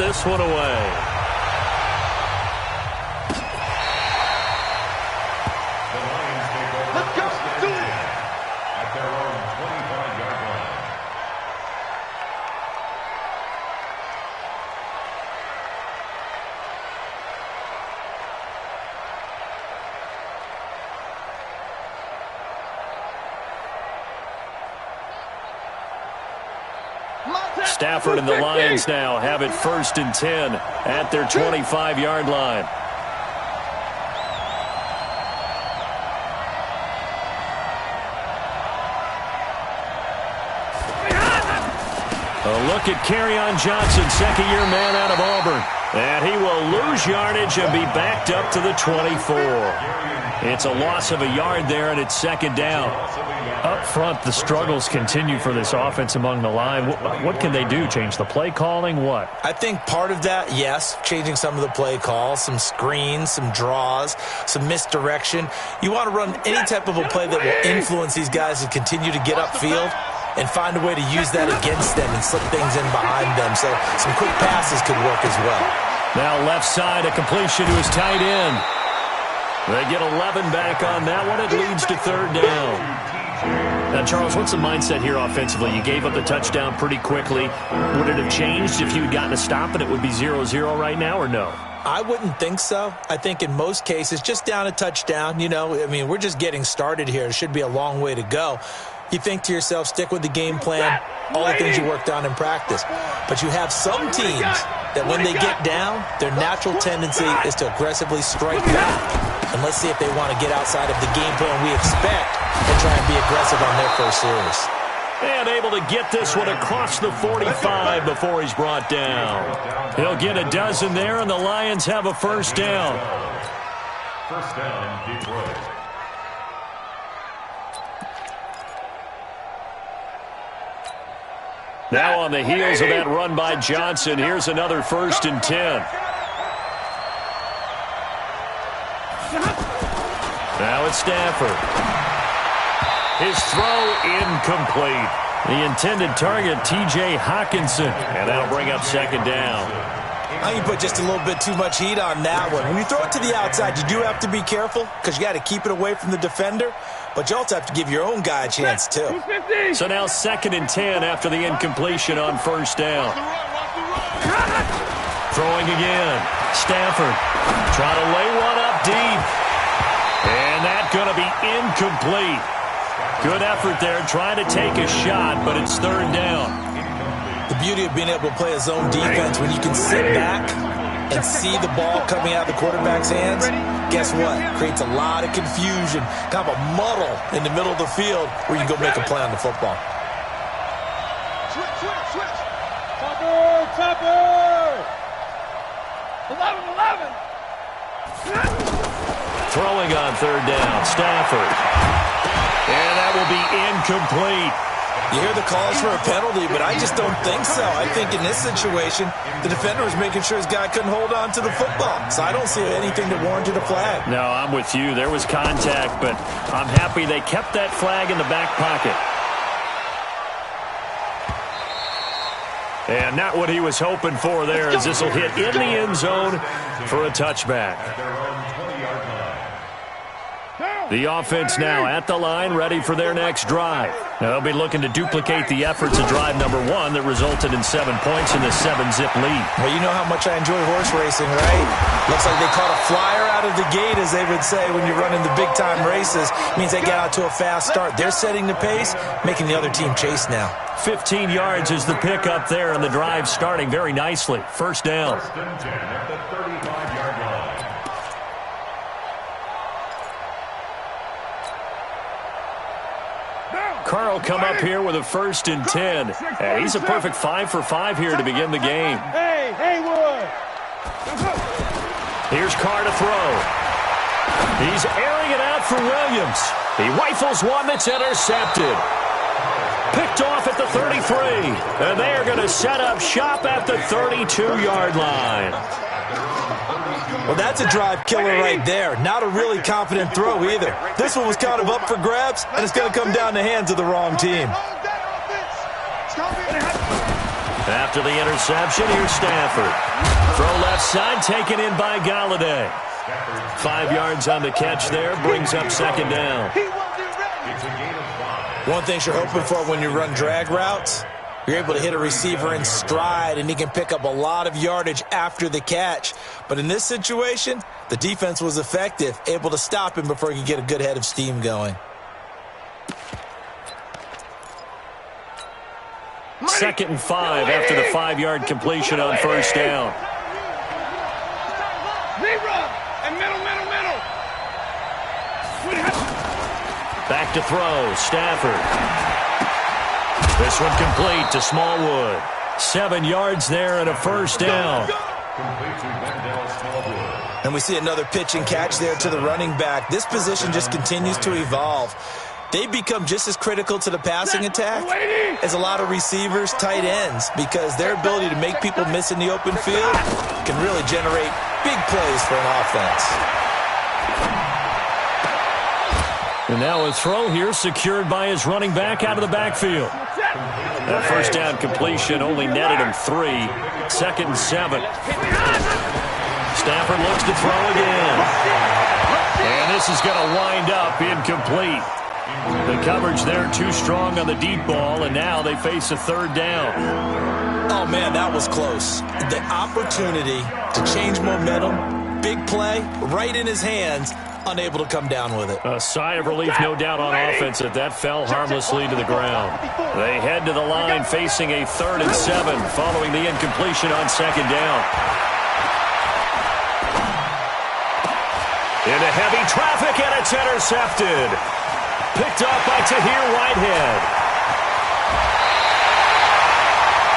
this one away. Let's go. Do it. At their own 25-yard line. Stafford and the Lions now have it 1st and 10 at their 25-yard line. A look at Kerryon Johnson, second-year man out of Auburn. And he will lose yardage and be backed up to the 24. It's a loss of a yard there, and it's 2nd down. Up front, the struggles continue for this offense among the line. What can they do? Change the play calling? What? I think part of that, yes, changing some of the play calls, some screens, some draws, some misdirection. You want to run any type of a play that will influence these guys to continue to get upfield and find a way to use that against them and slip things in behind them. So some quick passes could work as well. Now left side, a completion to his tight end. They get 11 back on that one. It leads to 3rd down. Now, Charles, what's the mindset here offensively? You gave up the touchdown pretty quickly. Would it have changed if you had gotten a stop and it would be 0-0 right now, or no? I wouldn't think so. I think in most cases, just down a touchdown, we're just getting started here. It should be a long way to go. You think to yourself, stick with the game plan, all the things you worked on in practice. But you have some teams that when they get down, their natural tendency is to aggressively strike back. And let's see if they want to get outside of the game plan we expect and try and be aggressive on their first series. And able to get this one across the 45 before he's brought down. He'll get a dozen there, and the Lions have a 1st down. 1st down, Detroit. Now on the heels of that run by Johnson, here's another 1st and 10. Now it's Stafford. His throw incomplete. The intended target, T.J. Hawkinson. And that'll bring up 2nd down. I think you put just a little bit too much heat on that one. When you throw it to the outside, you do have to be careful because you got to keep it away from the defender. But you also have to give your own guy a chance, too. So now 2nd and 10 after the incompletion on 1st down. Throwing again. Stafford trying to lay one up deep. And that's going to be incomplete. Good effort there trying to take a shot, but it's 3rd down. The beauty of being able to play a zone defense when you can sit back and see the ball coming out of the quarterback's hands, guess what? Creates a lot of confusion, kind of a muddle in the middle of the field where you can go make a play on the football. Switch. Topper. 11. Throwing on 3rd down, Stafford. And that will be incomplete. You hear the calls for a penalty, but I just don't think so. I think in this situation, the defender was making sure his guy couldn't hold on to the football. So I don't see anything that warranted a flag. No, I'm with you. There was contact, but I'm happy they kept that flag in the back pocket. And not what he was hoping for there, as this will hit in the end zone for a touchback. The offense now at the line, ready for their next drive. Now they'll be looking to duplicate the efforts of drive number 1 that resulted in 7 points in the 7-zip lead. Well, you know how much I enjoy horse racing, right? Looks like they caught a flyer out of the gate, as they would say when you're running the big-time races. It means they get out to a fast start. They're setting the pace, making the other team chase now. 15 yards is the pickup there, and the drive starting very nicely. 1st down. 1st and 10 at the 35-yard line. Carl come up here with a 1st and 10. And he's a perfect 5 for 5 here to begin the game. Hey, Haywood. Here's Carr to throw. He's airing it out for Williams. He rifles one that's intercepted. Picked off at the 33. And they are going to set up shop at the 32-yard line. Well, that's a drive killer right there. Not a really confident throw either. This one was kind of up for grabs, and it's going to come down the hands of the wrong team. After the interception, here's Stafford. Throw left side, taken in by Galladay. 5 yards on the catch there, brings up second down. One thing you're hoping for when you run drag routes, you're able to hit a receiver in stride, and he can pick up a lot of yardage after the catch. But in this situation, the defense was effective, able to stop him before he could get a good head of steam going. 2nd and 5 after the 5-yard completion on first down. Back to throw, Stafford. This one complete to Smallwood. 7 yards there and a first down. And we see another pitch and catch there to the running back. This position just continues to evolve. They become just as critical to the passing attack as a lot of receivers, tight ends, because their ability to make people miss in the open field can really generate big plays for an offense. And now a throw here secured by his running back out of the backfield. That first down completion only netted him 3. 2nd and 7. Stafford looks to throw again. And this is going to wind up incomplete. The coverage there too strong on the deep ball, and now they face a 3rd down. Oh, man, that was close. The opportunity to change momentum, big play, right in his hands, unable to come down with it. A sigh of relief, no doubt, on offense that that fell harmlessly to the ground. They head to the line facing a 3rd and 7 following the incompletion on 2nd down. Into heavy traffic, and it's intercepted. Picked up by Tahir Whitehead.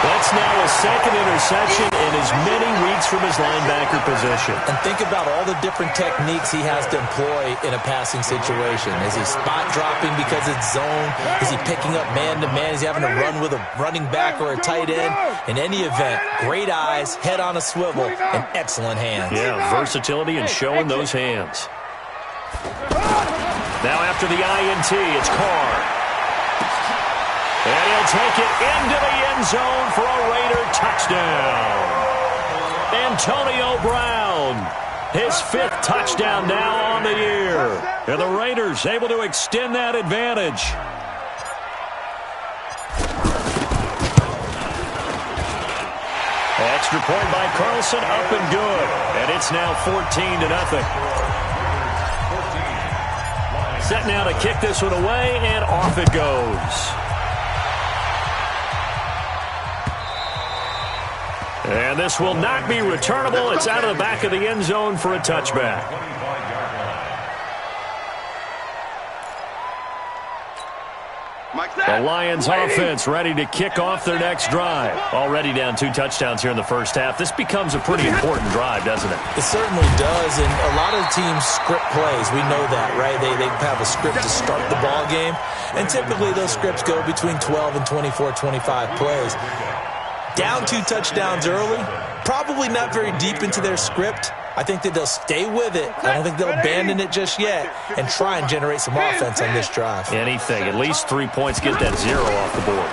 That's now a 2nd interception in as many weeks from his linebacker position. And think about all the different techniques he has to employ in a passing situation. Is he spot dropping because it's zone? Is he picking up man-to-man? Is he having to run with a running back or a tight end? In any event, great eyes, head on a swivel, and excellent hands. Yeah, versatility and showing those hands. Now after the INT, it's Carr. And he'll take it into the end zone for a Raider touchdown. Antonio Brown, his 5th touchdown now on the year. And the Raiders able to extend that advantage. Extra point by Carlson, up and good. And it's now 14-0. Set now to kick this one away, and off it goes. And this will not be returnable. It's out of the back of the end zone for a touchback. The Lions offense ready to kick off their next drive. Already down 2 touchdowns here in the first half. This becomes a pretty important drive, doesn't it? It certainly does, and a lot of teams script plays. We know that, right? They have a script to start the ball game, and typically those scripts go between 12 and 24, 25 plays. Down 2 touchdowns early, probably not very deep into their script. I think that they'll stay with it. I don't think they'll abandon it just yet and try and generate some offense on this drive. Anything. At least 3 points, get that 0 off the board.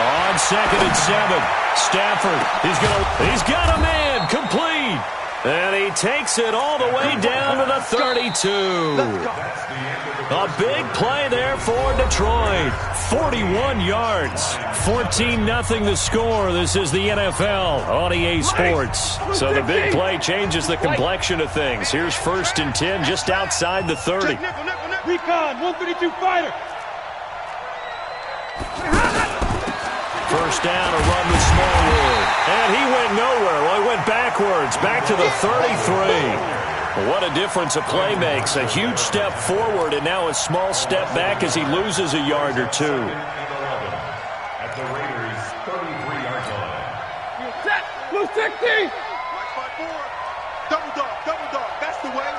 On 2nd and 7, Stafford, he's got a man, complete. And he takes it all the way down to the 32. A big play there for Detroit. 41 yards. 14-0 the score. This is the NFL on EA Sports. So the big play changes the complexion of things. Here's 1st and 10 just outside the 30. Recon, 132 fighter. First down, a run with Smallwood. And he went nowhere. Well, he went backwards, back to the 33. What a difference a play makes. A huge step forward and now a small step back as he loses a yard or 2. At the Raiders' 33-yard line. Set, blue 60. Double dog, that's the way.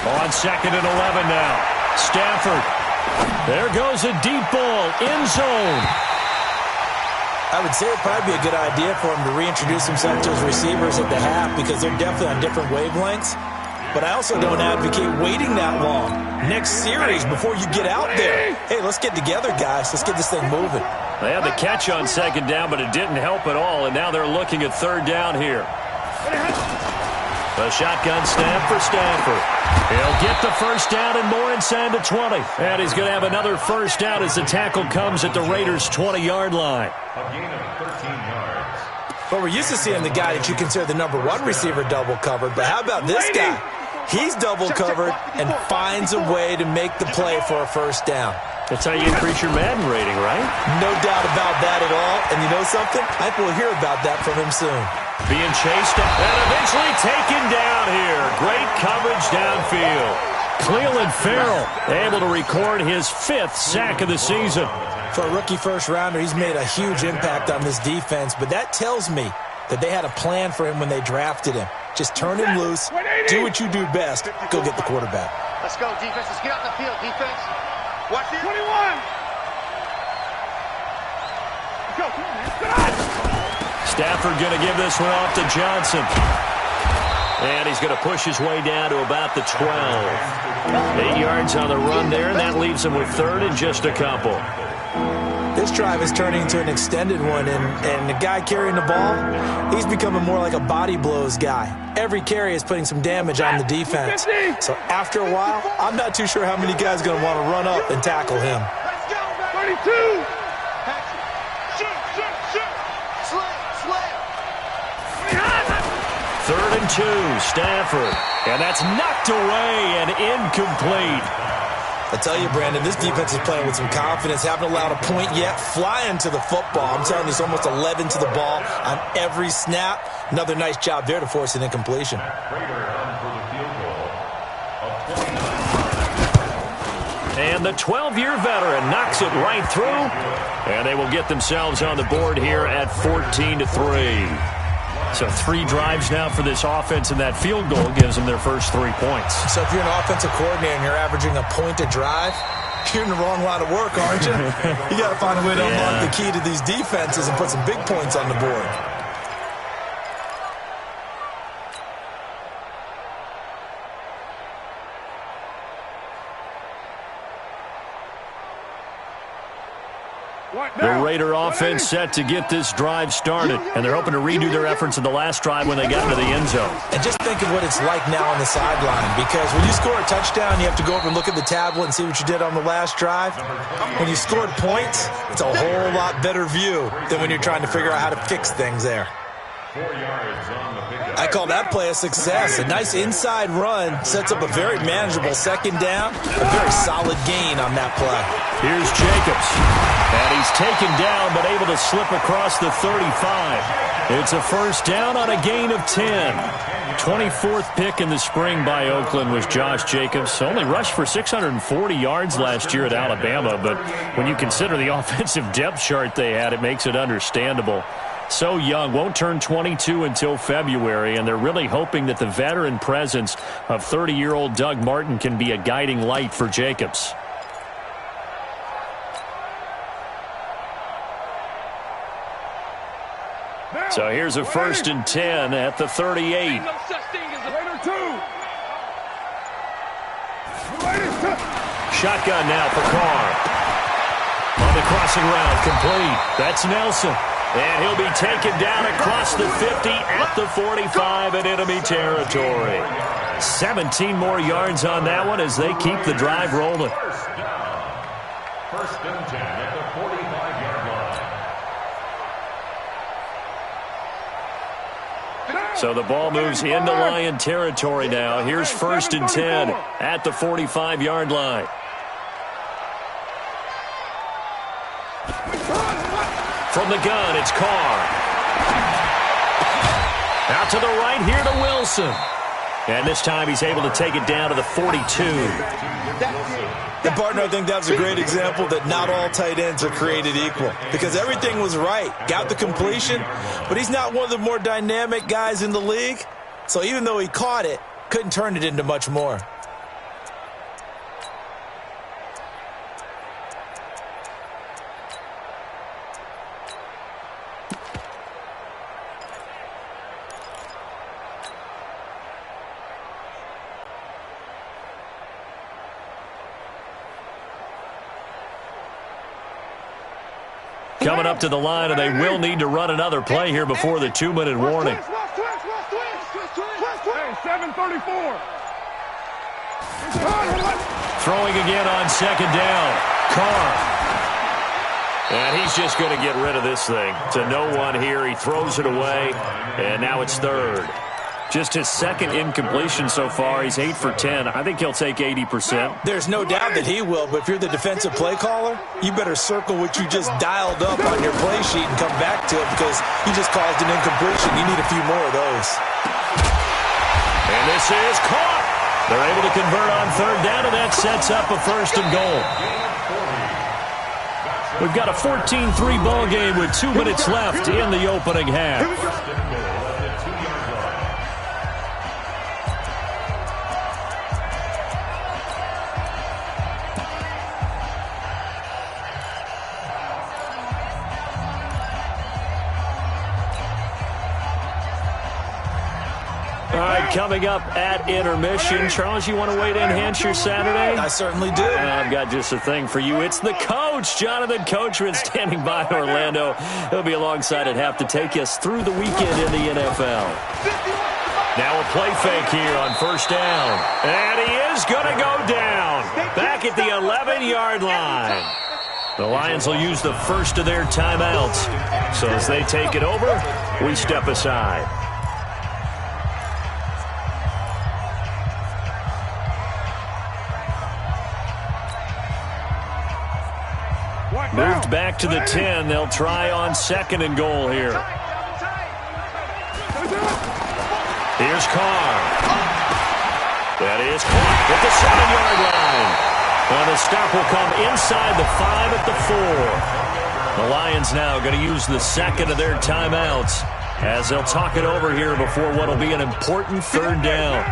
On 2nd and 11 now. Stafford. There goes a deep ball. End zone. I would say it'd probably be a good idea for him to reintroduce himself to his receivers at the half because they're definitely on different wavelengths. but I also don't advocate waiting that long. Next series before you get out there. Hey, let's get together, guys. Let's get this thing moving. They had the catch on second down, but it didn't help at all, and now they're looking at third down here. The shotgun snap for Stafford. He'll get the first down and more inside the 20. And he's going to have another first down as the tackle comes at the Raiders' 20-yard line. A gain of 13 yards. But we're used to seeing the guy that you consider the number one receiver double covered. But how about this guy? He's double covered and finds a way to make the play for a first down. That's how you increase your Madden rating, right? No doubt about that at all. And you know something? I think we'll hear about that from him soon. Being chased and eventually taken down here. Great coverage downfield. Cleveland Farrell able to record his 5th sack of the season. For a rookie first-rounder, he's made a huge impact on this defense, but that tells me that they had a plan for him when they drafted him. Just turn him loose, do what you do best, go get the quarterback. Let's go, defense. Let's get out the field, defense. Watch it. 21. Go. Stafford going to give this one off to Johnson. And he's going to push his way down to about the 12. 8 yards on the run there, and that leaves him with third and just a couple. This drive is turning into an extended one, and the guy carrying the ball, he's becoming more like a body blows guy. Every carry is putting some damage on the defense. So after a while, I'm not too sure how many guys are going to want to run up and tackle him. 32. Third and 2, Stafford. And that's knocked away and incomplete. I tell you, Brandon, this defense is playing with some confidence. Haven't allowed a point yet. Flying to the football. I'm telling you, it's almost 11 to the ball on every snap. Another nice job there to force an incompletion. And the 12-year veteran knocks it right through. And they will get themselves on the board here at 14-3. So 3 drives now for this offense, and that field goal gives them their first 3 points. So if you're an offensive coordinator and you're averaging a point a drive, you're in the wrong line of work, aren't you? You got to find a way to unlock the key to these defenses and put some big points on the board. The Raider offense set to get this drive started, and they're hoping to redo their efforts in the last drive when they got into the end zone. And just think of what it's like now on the sideline, because when you score a touchdown, you have to go over and look at the tablet and see what you did on the last drive. When you scored points, it's a whole lot better view than when you're trying to figure out how to fix things there. 4 yards on the pickup. I call that play a success. A nice inside run sets up a very manageable second down, a very solid gain on that play. Here's Jacobs. And he's taken down, but able to slip across the 35. It's a first down on a gain of 10. 24th pick in the spring by Oakland was Josh Jacobs. Only rushed for 640 yards last year at Alabama, but when you consider the offensive depth chart they had, it makes it understandable. So young, won't turn 22 until February, and they're really hoping that the veteran presence of 30-year-old Doug Martin can be a guiding light for Jacobs. So here's a first and 10 at the 38. Shotgun now for Carr. On the crossing route, complete. That's Nelson. And he'll be taken down across the 50 at the 45 in enemy territory. 17 more yards on that one as they keep the drive rolling. First and 10 at the 45-yard line. So the ball moves into Lion territory now. Here's first and 10 at the 45-yard line. From the gun, it's Carr. Out to the right here to Wilson. And this time he's able to take it down to the 42. And, partner, I think that was a great example that not all tight ends are created equal, because everything was right. Got the completion, but he's not one of the more dynamic guys in the league. So even though he caught it, couldn't turn it into much more. coming up to the line, and they will need to run another play here before the 2-minute warning. Hey, 7:34. Throwing again on second down. Carr. And he's just going to get rid of this thing. To no one here. He throws it away, and now it's third. Just his second incompletion so far. He's 8 for 10. I think he'll take 80%. There's no doubt that he will, but if you're the defensive play caller, you better circle what you just dialed up on your play sheet and come back to it because you just caused an incompletion. You need a few more of those. And this is caught. They're able to convert on third down, and that sets up a first and goal. We've got a 14-3 ball game with 2 minutes left in the opening half. All right, coming up at intermission. Charles, you want to wait to enhance your Saturday? I certainly do. I've got just a thing for you. It's the coach, Jonathan Coachman, standing by in Orlando. He'll be alongside at half to take us through the weekend in the NFL. Now a play fake here on first down. And he is going to go down. Back at the 11-yard line. The Lions will use the first of their timeouts. So as they take it over, we step aside. Moved back to the 10. They'll try on second and goal here. Here's Carr. That is caught at the 7-yard line. And the stop will come inside the 5 at the 4. The Lions now going to use the second of their timeouts as they'll talk it over here before what will be an important third down.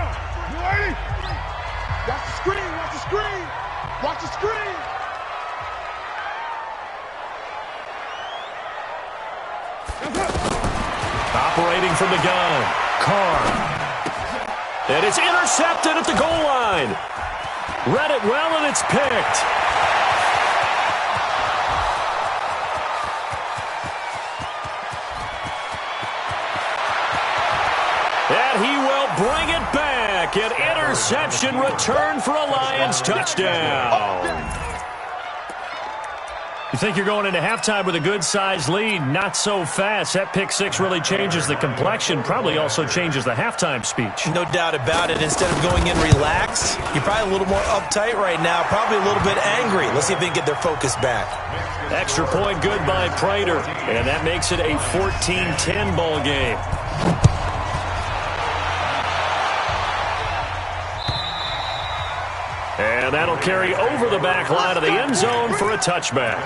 Watch the screen, watch the screen. Watch the screen. Operating from the gun, Carr. And it's intercepted at the goal line. Read it well, and it's picked. And he will bring it back. An interception return for a Lions touchdown. You think you're going into halftime with a good-sized lead? Not so fast. That pick six really changes the complexion, probably also changes the halftime speech. No doubt about it. Instead of going in relaxed, you're probably a little more uptight right now, probably a little bit angry. Let's see if they can get their focus back. Extra point good by Prater, and that makes it a 14-10 ball game. And that'll carry over the back line of the end zone for a touchback.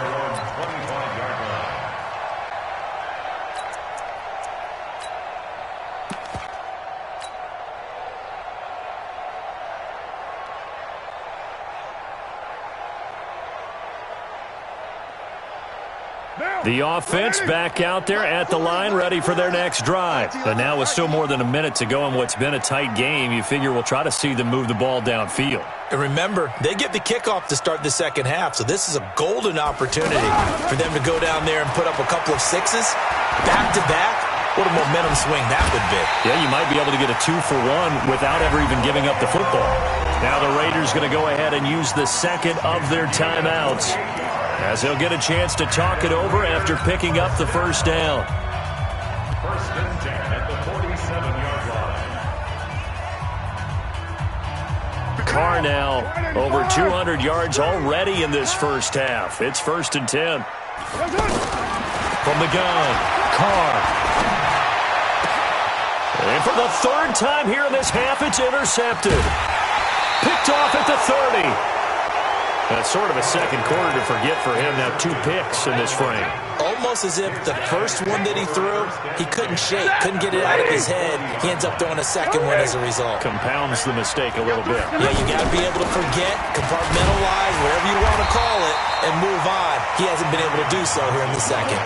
The offense back out there at the line, ready for their next drive. But now with still more than a minute to go in what's been a tight game, you figure we'll try to see them move the ball downfield. And remember, they get the kickoff to start the second half, so this is a golden opportunity for them to go down there and put up a couple of sixes back-to-back. What a momentum swing that would be. Yeah, you might be able to get a 2-for-1 without ever even giving up the football. Now the Raiders going to go ahead and use the second of their timeouts, as they'll get a chance to talk it over after picking up the first down. First and 10 at the 47-yard line. Carr now over 200 yards already in this first half. It's first and 10. From the gun, Carr. And for the third time here in this half, it's intercepted. Picked off at the 30. That's sort of a second quarter to forget for him. Now 2 picks in this frame. Almost as if the first one that he threw, he couldn't shake, couldn't get it out of his head. He ends up throwing a second one as a result. Compounds the mistake a little bit. Yeah, you got to be able to forget, compartmentalize, whatever you want to call it, and move on. He hasn't been able to do so here in the second.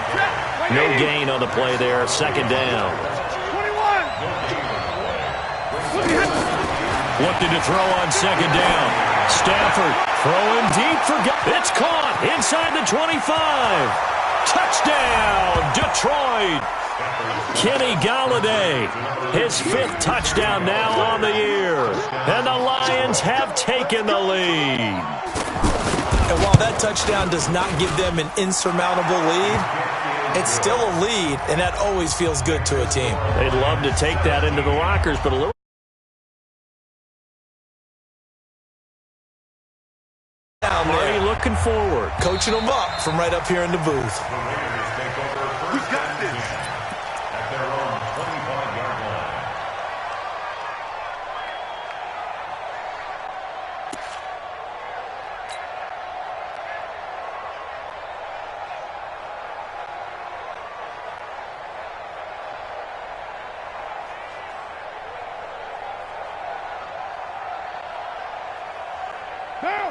No gain on the play there. Second down. Looking to throw on second down. Stafford throwing deep for... It's caught inside the 25. Touchdown. Detroit. Kenny Galladay, his 5th touchdown now on the year. And the Lions have taken the lead. And while that touchdown does not give them an insurmountable lead, it's still a lead, and that always feels good to a team. They'd love to take that into the lockers, but a little down there. already looking forward. Coaching them up from right up here in the booth. We got this. At their own 25-yard line.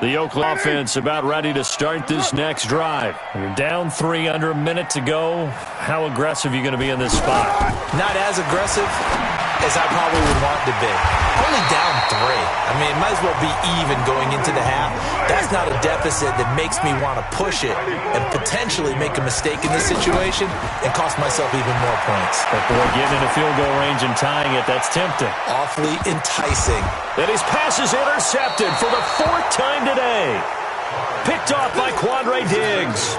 The Oakland offense about ready to start this next drive. You're down 3 under a minute to go. How aggressive are you going to be in this spot? Not as aggressive as I probably would want to be. Only down 3. I mean, it might as well be even going into the half. That's not a deficit that makes me want to push it and potentially make a mistake in this situation and cost myself even more points. But boy, getting in a field goal range and tying it, that's tempting. Awfully enticing. And his pass is intercepted for the 4th time today. Picked off by Quandre Diggs.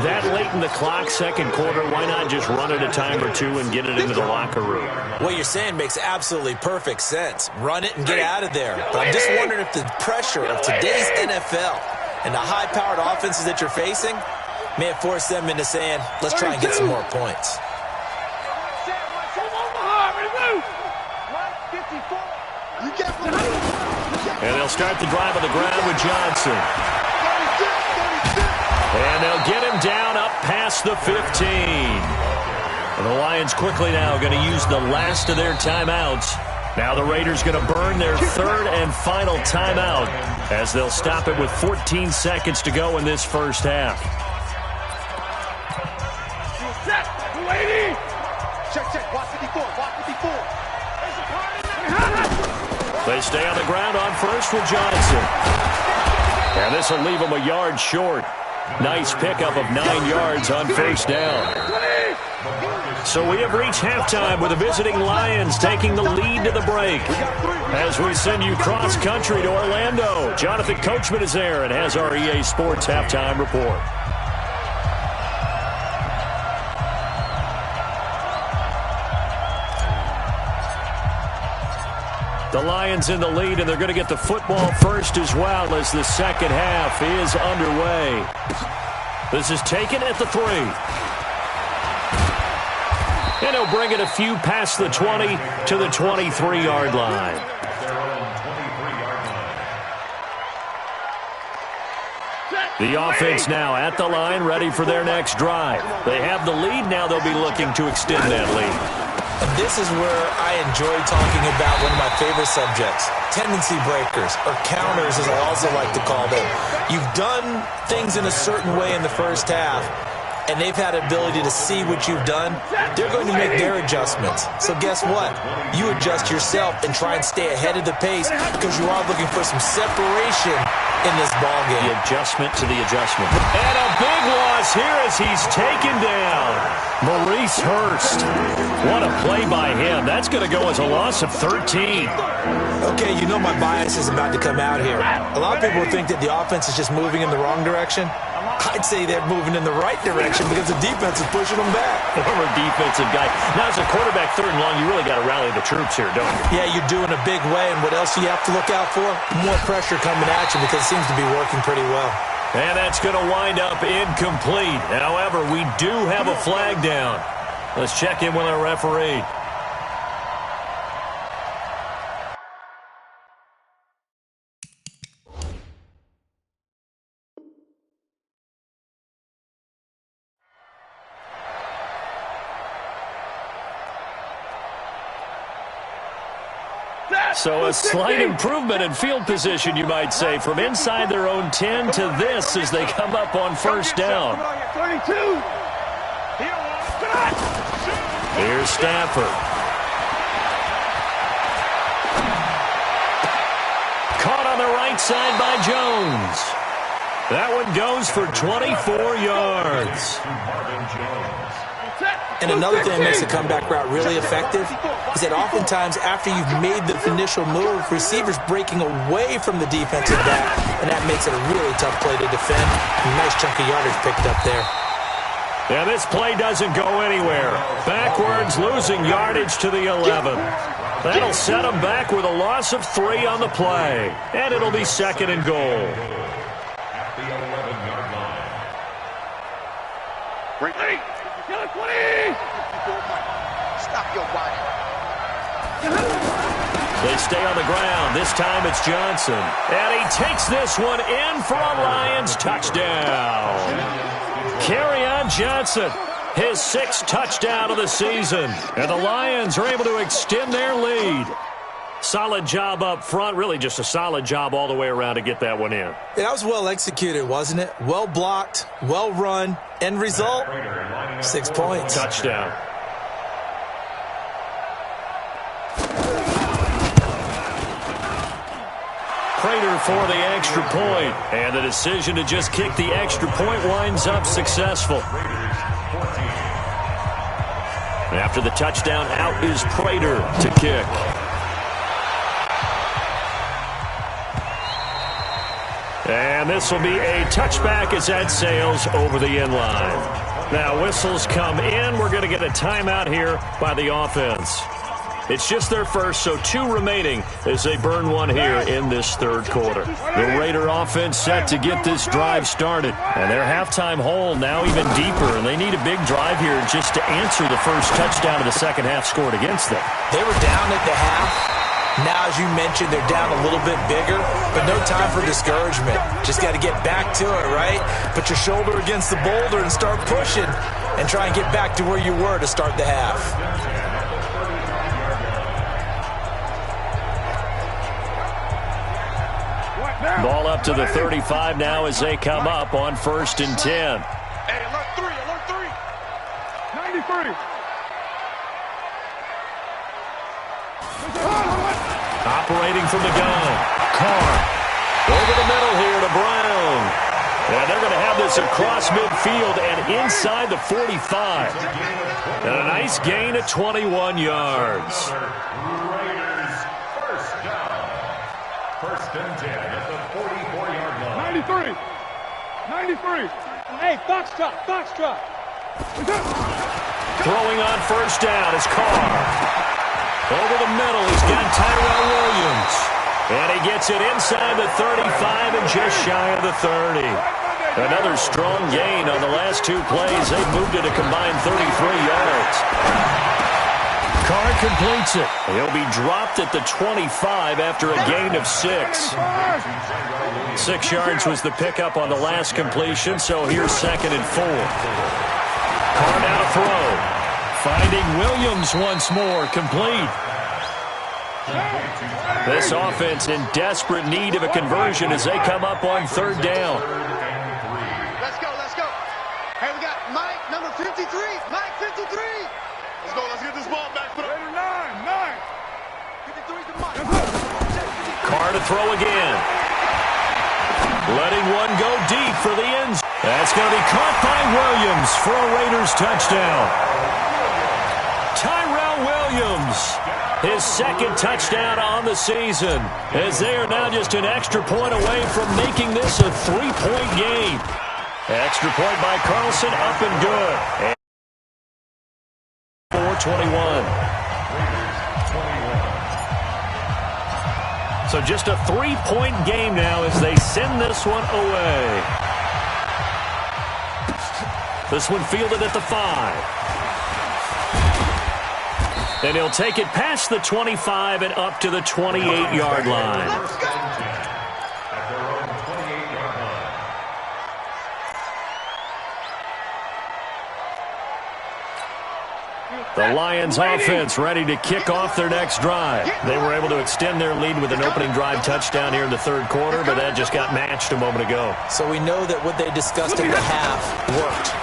That late in the clock, second quarter, why not just run it a time or two and get it into the locker room? What you're saying makes absolutely perfect sense. Run it and get out of there. But I'm just wondering if the pressure of today's NFL and the high-powered offenses that you're facing may have forced them into saying, let's try and get some more points. And they'll start the drive on the ground with Johnson. And they'll get him down up past the 15. And the Lions quickly now going to use the last of their timeouts. Now the Raiders going to burn their 3rd and final timeout as they'll stop it with 14 seconds to go in this first half. Check. Watch 54. Watch 54. They stay on the ground on first with Johnson. And this will leave them a yard short. Nice pickup of 9 yards on first down. So we have reached halftime with the visiting Lions taking the lead to the break. As we send you cross-country to Orlando, Jonathan Coachman is there and has our EA Sports halftime report. The Lions in the lead, and they're going to get the football first as well as the second half is underway. This is taken at the 3. And he'll bring it a few past the 20 to the 23-yard line. The offense now at the line, ready for their next drive. They have the lead. Now they'll be looking to extend that lead. And this is where I enjoy talking about one of my favorite subjects, tendency breakers, or counters as I also like to call them. You've done things in a certain way in the first half, and they've had ability to see what you've done. They're going to make their adjustments. So guess what? You adjust yourself and try and stay ahead of the pace because you are looking for some separation in this ballgame. The adjustment to the adjustment. And a big loss here as he's taken down. Maurice Hurst. What a play by him. That's going to go as a loss of 13. Okay, you know my bias is about to come out here. A lot of people think that the offense is just moving in the wrong direction. I'd say they're moving in the right direction because the defense is pushing them back. Former defensive guy. Now, as a quarterback, 3rd and long, you really got to rally the troops here, don't you? Yeah, you do in a big way. And what else do you have to look out for? More pressure coming at you because it seems to be working pretty well. And that's going to wind up incomplete. However, we do have a flag down. Let's check in with our referee. So a slight improvement in field position, you might say, from inside their own 10 to this as they come up on first down. Here's Stafford. Caught on the right side by Jones. That one goes for 24 yards. And another thing that makes the comeback route really effective is that oftentimes after you've made the initial move, receivers breaking away from the defensive back, and that makes it a really tough play to defend. A nice chunk of yardage picked up there. Yeah, this play doesn't go anywhere. Backwards, losing yardage to the 11. That'll set them back with a loss of 3 on the play. And it'll be 2nd and goal. At the 11-yard line. Stop your body. They stay on the ground. This time it's Johnson. And he takes this one in for a Lions touchdown. Kerryon Johnson, his 6th touchdown of the season. And the Lions are able to extend their lead. Solid job up front. Really just a solid job all the way around to get that one in. Yeah, that was well executed, wasn't it? Well blocked, well run. End result, 6 points. Touchdown. Prater for the extra point. And the decision to just kick the extra point winds up successful. After the touchdown, out is Prater to kick. And this will be a touchback as that sails over the end line. Now whistles come in. We're going to get a timeout here by the offense. It's just their first, so 2 remaining as they burn one here in this 3rd quarter. The Raider offense set to get this drive started. And their halftime hole now even deeper, and they need a big drive here just to answer the first touchdown of the second half scored against them. They were down at the half. Now, as you mentioned, they're down a little bit bigger, but no time for discouragement. Just got to get back to it, right? Put your shoulder against the boulder and start pushing and try and get back to where you were to start the half. Ball up to the 35 now as they come up on 1st and 10. Hey, alert 3, alert 3. 93. Operating from the gun. Carr. Over the middle here to Brown. And they're going to have this across midfield and inside the 45. And a nice gain of 21 yards. Raiders first down. 1st and 10 at the 44-yard line. 93. Hey, box truck. Throwing on 1st down is Carr. Over the middle, he's got Tyrell Williams. And he gets it inside the 35 and just shy of the 30. Another strong gain on the last 2 plays. They've moved it a combined 33 yards. Carr completes it. He'll be dropped at the 25 after a gain of 6. 6 yards was the pickup on the last completion, so here's 2nd and 4. Carr now to throw. Finding Williams once more, complete. This offense in desperate need of a conversion as they come up on 3rd down. Let's go. Hey, we got Mike, number 53. Mike, 53. Let's get this ball back. Put it 9. 53 to Mike. Carr to throw again. Letting one go deep for the end. That's going to be caught by Williams for a Raiders touchdown. Tyrell Williams, his 2nd touchdown on the season, as they are now just an extra point away from making this a 3-point game. Extra point by Carlson, up and good. 4:21. So just a 3-point game now as they send this one away. This one fielded at the 5. And he'll take it past the 25 and up to the 28-yard line. The Lions offense ready to kick off their next drive. They were able to extend their lead with an opening drive touchdown here in the 3rd quarter, but that just got matched a moment ago. So we know that what they discussed at the half worked.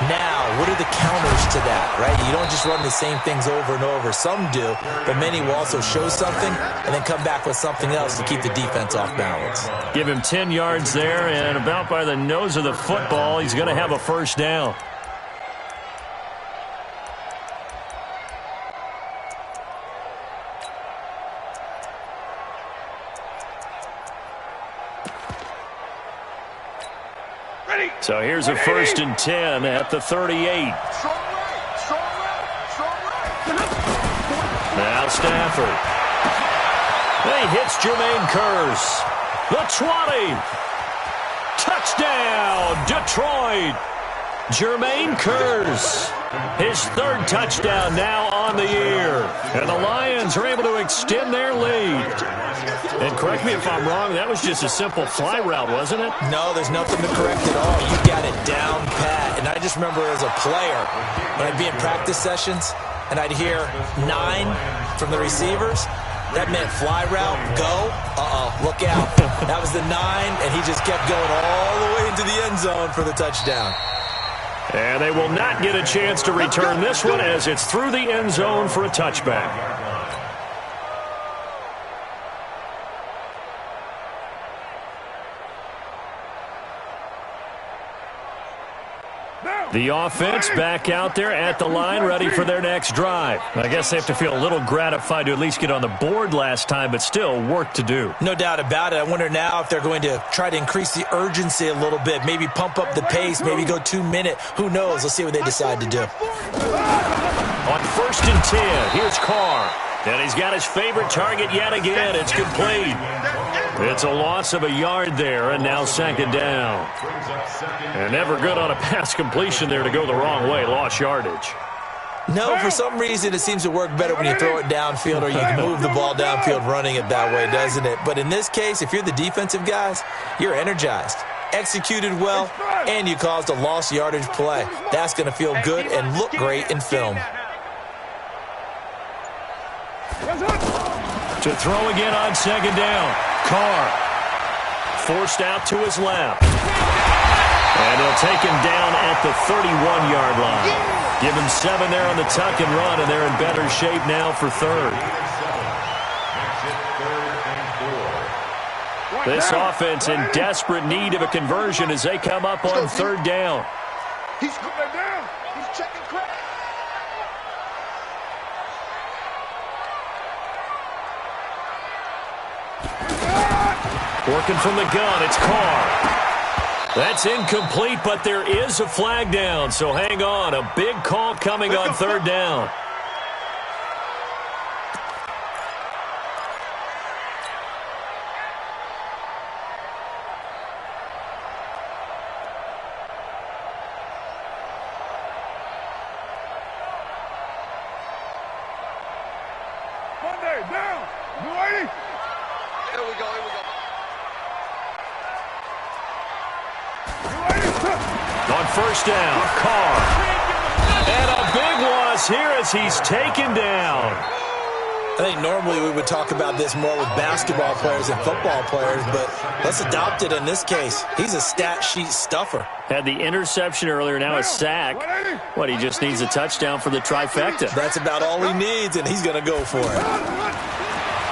Now, what are the counters to that, right? You don't just run the same things over and over. Some do, but many will also show something and then come back with something else to keep the defense off balance. Give him 10 yards there, and about by the nose of the football, he's going to have a 1st down. So here's a 1st and 10 at the 38. Now Stafford. He hits Jermaine Kearse. The 20. Touchdown, Detroit. Jermaine Kearse. His 3rd touchdown now on the year. And the Lions are able to extend their lead. And correct me if I'm wrong, that was just a simple fly route, wasn't it? No, there's nothing to correct at all. You got it down pat. And I just remember as a player, when I'd be in practice sessions, and I'd hear 9 from the receivers, that meant fly route, go, look out. That was the 9, and he just kept going all the way into the end zone for the touchdown. And they will not get a chance to return this one as it's through the end zone for a touchback. The offense back out there at the line, ready for their next drive. I guess they have to feel a little gratified to at least get on the board last time, but still work to do. No doubt about it. I wonder now if they're going to try to increase the urgency a little bit, maybe pump up the pace, maybe go 2-minute. Who knows? Let's see what they decide to do. On 1st and 10, here's Carr. And he's got his favorite target yet again. It's complete. It's a loss of a yard there, and now 2nd down. And never good on a pass completion there to go the wrong way. Lost yardage. No, for some reason it seems to work better when you throw it downfield or you can move the ball downfield running it that way, doesn't it? But in this case, if you're the defensive guys, you're energized, executed well, and you caused a lost yardage play. That's going to feel good and look great in film. To throw again on 2nd down. Carr forced out to his left. And they'll take him down at the 31-yard line. Give him 7 there on the tuck and run, and they're in better shape now for 3rd. This offense in desperate need of a conversion as they come up on 3rd down. He's coming down. He's checking credit. Working from the gun, it's Carr. That's incomplete, but there is a flag down, so hang on. A big call coming on 3rd down. Monday, down. You ready? Here we go, here we go. On 1st down, Carr. And a big loss here as he's taken down. I think normally we would talk about this more with basketball players and football players, but let's adopt it in this case. He's a stat sheet stuffer. Had the interception earlier, now a sack. What, he just needs a touchdown for the trifecta. That's about all he needs, and he's going to go for it.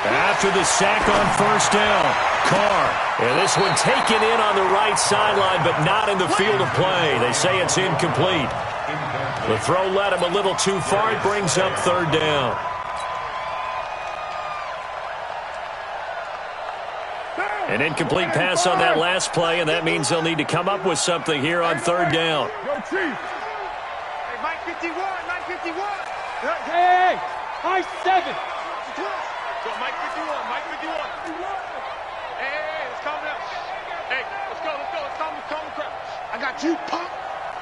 After the sack on 1st down, Carr. And this one taken in on the right sideline, but not in the field of play. They say it's incomplete. The throw led him a little too far. It brings up 3rd down. An incomplete pass on that last play, and that means they'll need to come up with something here on 3rd down. Hey, Mike 51, Mike 51. Hey, high 7. Go, Mike 51, Mike 51. Hey, let's calm down. Hey, let's go. Calm the crowd. I got you, punk.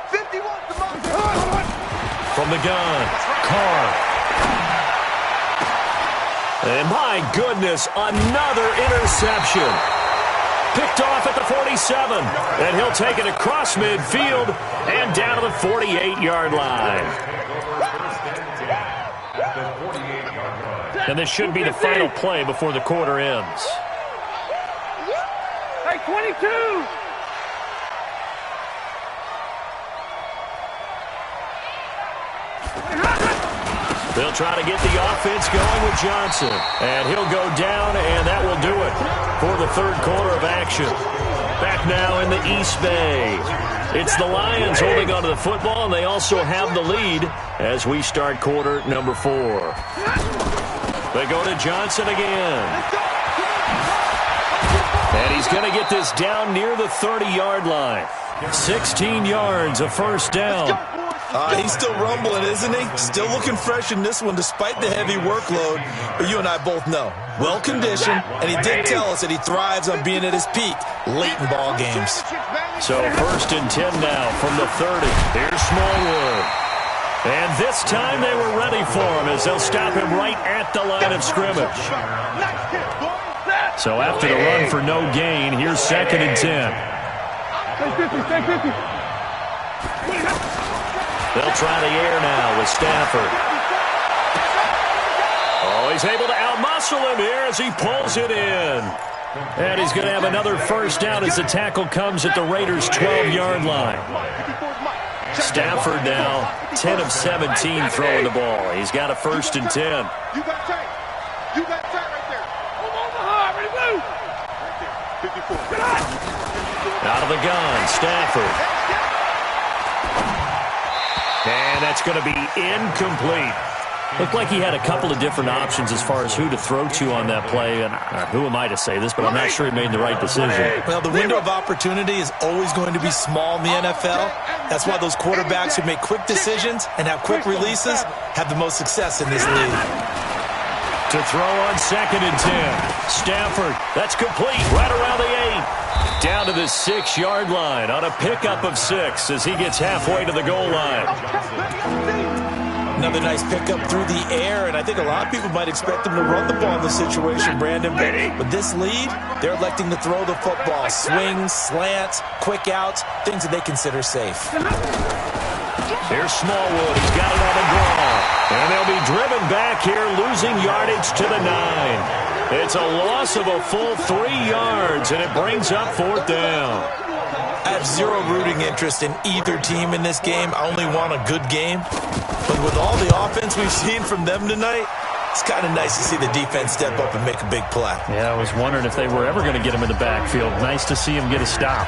51, come on. From the gun, Carr. And my goodness, another interception. Picked off at the 47. And he'll take it across midfield and down to the 48-yard line. And this should be the final play before the quarter ends. Hey, 22. They'll try to get the offense going with Johnson. And he'll go down, and that will do it for the 3rd quarter of action. Back now in the East Bay. It's the Lions holding onto the football, and they also have the lead as we start quarter number 4. They go to Johnson again. And he's going to get this down near the 30-yard line. 16 yards, a first down. He's still rumbling, isn't he? Still looking fresh in this one despite the heavy workload. But you and I both know, well-conditioned, and he did tell us that he thrives on being at his peak late in ball games. So 1st and 10 now from the 30. Here's Smallwood. And this time they were ready for him as they'll stop him right at the line of scrimmage. So after the run for no gain, here's 2nd and 10. They'll try the air now with Stafford. Oh, he's able to outmuscle him here as he pulls it in. And he's going to have another first down as the tackle comes at the Raiders' 12-yard line. Stafford now 10 of 17 throwing the ball. He's got a 1st and 10. You got tight. You got tight right there. Ready, move. Right there. 54. Out of the gun, Stafford. And that's going to be incomplete. Looked like he had a couple of different options as far as who to throw to on that play. And who am I to say this, but I'm not sure he made the right decision. Well, the window of opportunity is always going to be small in the NFL. That's why those quarterbacks who make quick decisions and have quick releases have the most success in this league. To throw on 2nd and 10. Stafford, that's complete right around the 8. Down to the 6-yard line on a pickup of 6 as he gets halfway to the goal line. Another nice pickup through the air, and I think a lot of people might expect him to run the ball in this situation, Brandon. But with this lead, they're electing to throw the football. Swings, slants, quick outs, things that they consider safe. Here's Smallwood. He's got it on the draw. And they'll be driven back here, losing yardage to the 9. It's a loss of a full 3 yards, and it brings up 4th down. I have zero rooting interest in either team in this game. I only want a good game. But with all the offense we've seen from them tonight, it's kind of nice to see the defense step up and make a big play. Yeah, I was wondering if they were ever going to get him in the backfield. Nice to see him get a stop.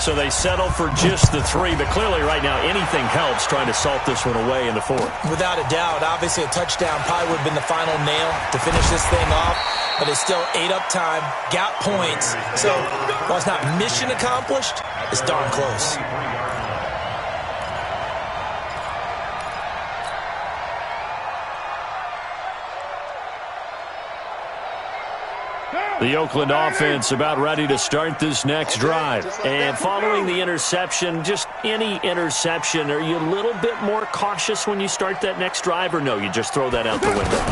So they settle for just the 3, but clearly right now anything helps trying to salt this one away in the 4th. Without a doubt, obviously a touchdown probably would have been the final nail to finish this thing off, but it's still ate up time, got points. So while it's not mission accomplished, it's darn close. The Oakland offense about ready to start this next drive. And following the interception, just any interception, are you a little bit more cautious when you start that next drive, or no, you just throw that out the window?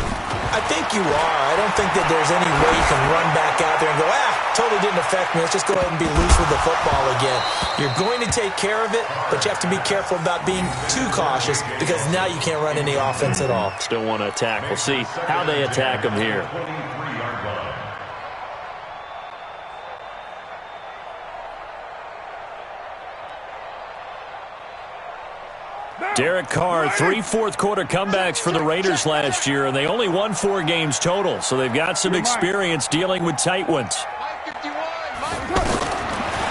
I think you are. I don't think that there's any way you can run back out there and go, totally didn't affect me. Let's just go ahead and be loose with the football again. You're going to take care of it, but you have to be careful about being too cautious because now you can't run any offense at all. Still want to attack. We'll see how they attack them here. Derek Carr, 3 fourth-quarter comebacks for the Raiders last year, and they only won 4 games total, so they've got some experience dealing with tight ones.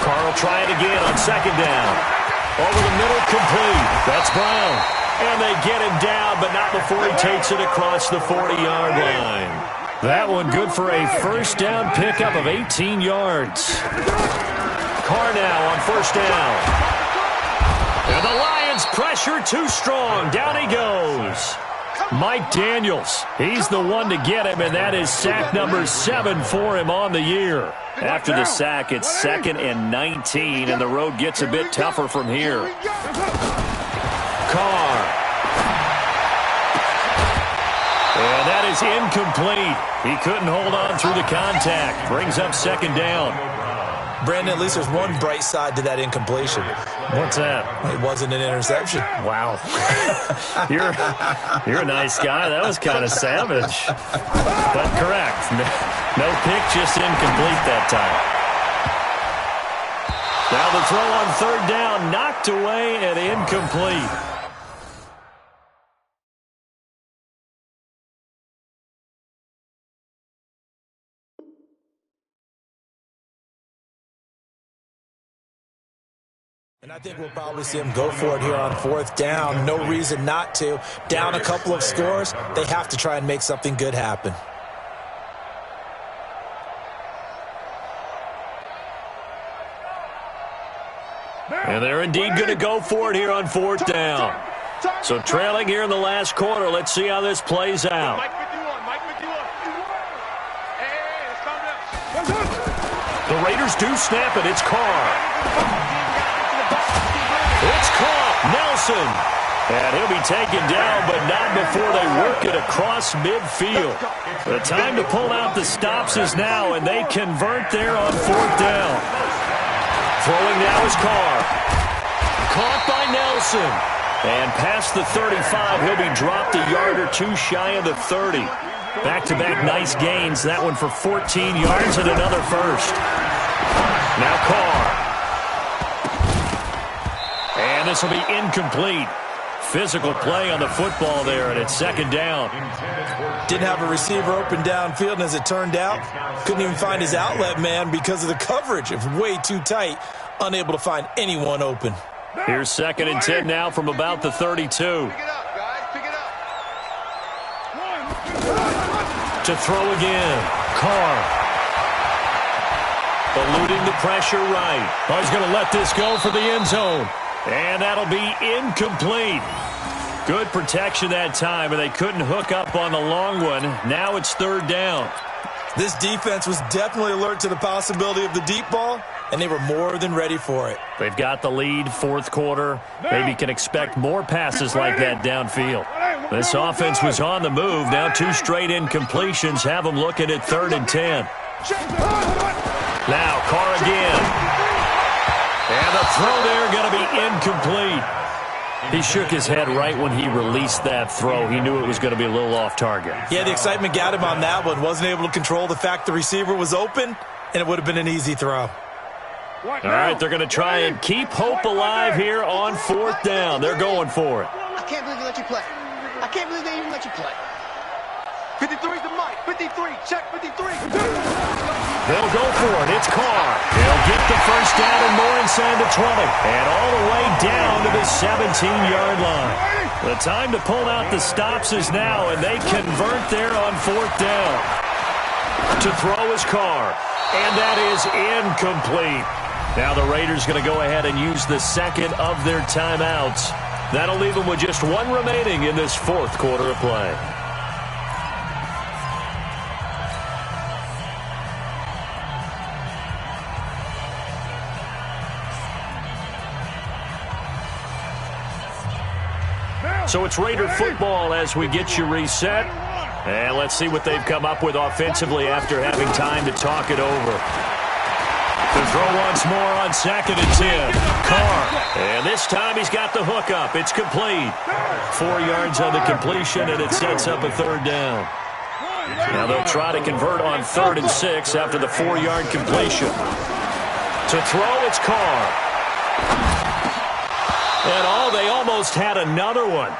Carr will try it again on 2nd down. Over the middle, complete. That's Brown. And they get him down, but not before he takes it across the 40-yard line. That one good for a first down pickup of 18 yards. Carr now on 1st down. And the Lions pressure too strong. Down he goes. Mike Daniels, he's the one to get him, and that is sack number 7 for him on the year. After the sack, it's 2nd and 19, and the road gets a bit tougher from here. Carr. And that is incomplete. He couldn't hold on through the contact. Brings up 2nd down. Brandon, at least there's one bright side to that incompletion. What's that? It wasn't an interception. Wow. You're a nice guy. That was kind of savage. But correct. No pick, just incomplete that time. Now the throw on 3rd down, knocked away and incomplete. And I think we'll probably see him go for it here on 4th down. No reason not to. Down a couple of scores, they have to try and make something good happen. And they're indeed going to go for it here on fourth down. So trailing here in the last quarter. Let's see how this plays out. The Raiders do snap it. It's Carr. It's caught. Nelson. And he'll be taken down, but not before they work it across midfield. The time to pull out the stops is now, and they convert there on fourth down. Throwing now is Carr. Caught by Nelson. And past the 35, he'll be dropped a yard or two shy of the 30. Back-to-back nice gains. That one for 14 yards and another first. Now Carr. And this will be incomplete. Physical play on the football there, and it's second down. Didn't have a receiver open downfield, and as it turned out, couldn't even find his outlet man because of the coverage. It was way too tight, unable to find anyone open. Here's 2nd and 10 now from about the 32. Pick it up, guys. Pick it up. To throw again. Carr. Eluding the pressure right. Oh, he's going to let this go for the end zone. And that'll be incomplete. Good protection that time, and they couldn't hook up on the long one. Now it's third down. This defense was definitely alert to the possibility of the deep ball, and they were more than ready for it. They've got the lead, fourth quarter. Maybe can expect more passes like that downfield. This offense was on the move. Now 2 straight incompletions have them looking at 3rd and 10. Now Carr again. And the throw there going to be incomplete. He shook his head right when he released that throw. He knew it was going to be a little off target. Yeah, the excitement got him on that one. Wasn't able to control the fact the receiver was open, and it would have been an easy throw. All right, they're going to try and keep hope alive here on fourth down. They're going for it. I can't believe they let you play. I can't believe they even let you play. 53 to Mike. 53. Check 53. They'll go for it. It's Carr. He'll get the first down and more inside the 20. And all the way down to the 17-yard line. The time to pull out the stops is now, and they convert there on fourth down. To throw is Carr. And that is incomplete. Now the Raiders going to go ahead and use the second of their timeouts. That'll leave them with just one remaining in this fourth quarter of play. So it's Raider football as we get you reset. And let's see what they've come up with offensively after having time to talk it over. To throw once more on 2nd and 10. Carr. And this time he's got the hook up. It's complete. 4 yards on the completion, and it sets up a third down. Now they'll try to convert on 3rd and 6 after the 4-yard completion. To throw, it's Carr. And they almost had another one.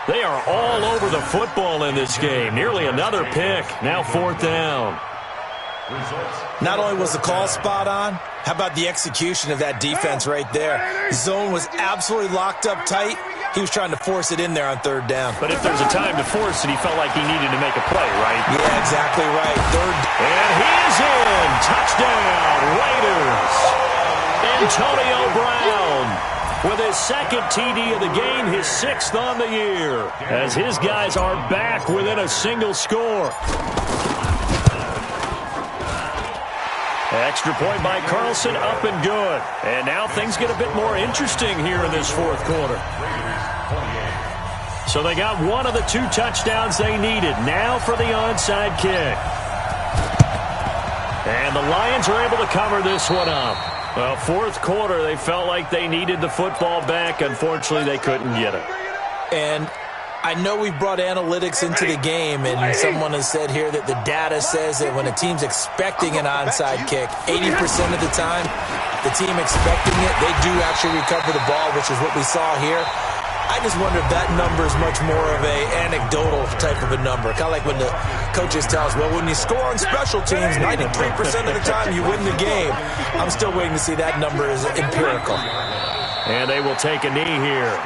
They are all over the football in this game. Nearly another pick. Now fourth down. Not only was the call spot on, how about the execution of that defense right there? Zone was absolutely locked up tight. He was trying to force it in there on third down. But if there's a time to force it, he felt like he needed to make a play, right? Yeah, exactly right. And he is in. Touchdown, Raiders. Antonio Brown with his second TD of the game, his 6th on the year, as his guys are back within a single score. Extra point by Carlson, up and good. And now things get a bit more interesting here in this fourth quarter. So they got one of the 2 touchdowns they needed. Now for the onside kick. And the Lions are able to cover this one up. Well, fourth quarter, they felt like they needed the football back. Unfortunately, they couldn't get it. And I know we've brought analytics into the game, and someone has said here that the data says that when a team's expecting an onside kick, 80% of the time, the team expecting it, they do actually recover the ball, which is what we saw here. I just wonder if that number is much more of a anecdotal type of a number. Kind of like when the coaches tell us, well, when you score on special teams, 93% of the time you win the game. I'm still waiting to see that number is empirical. And they will take a knee here.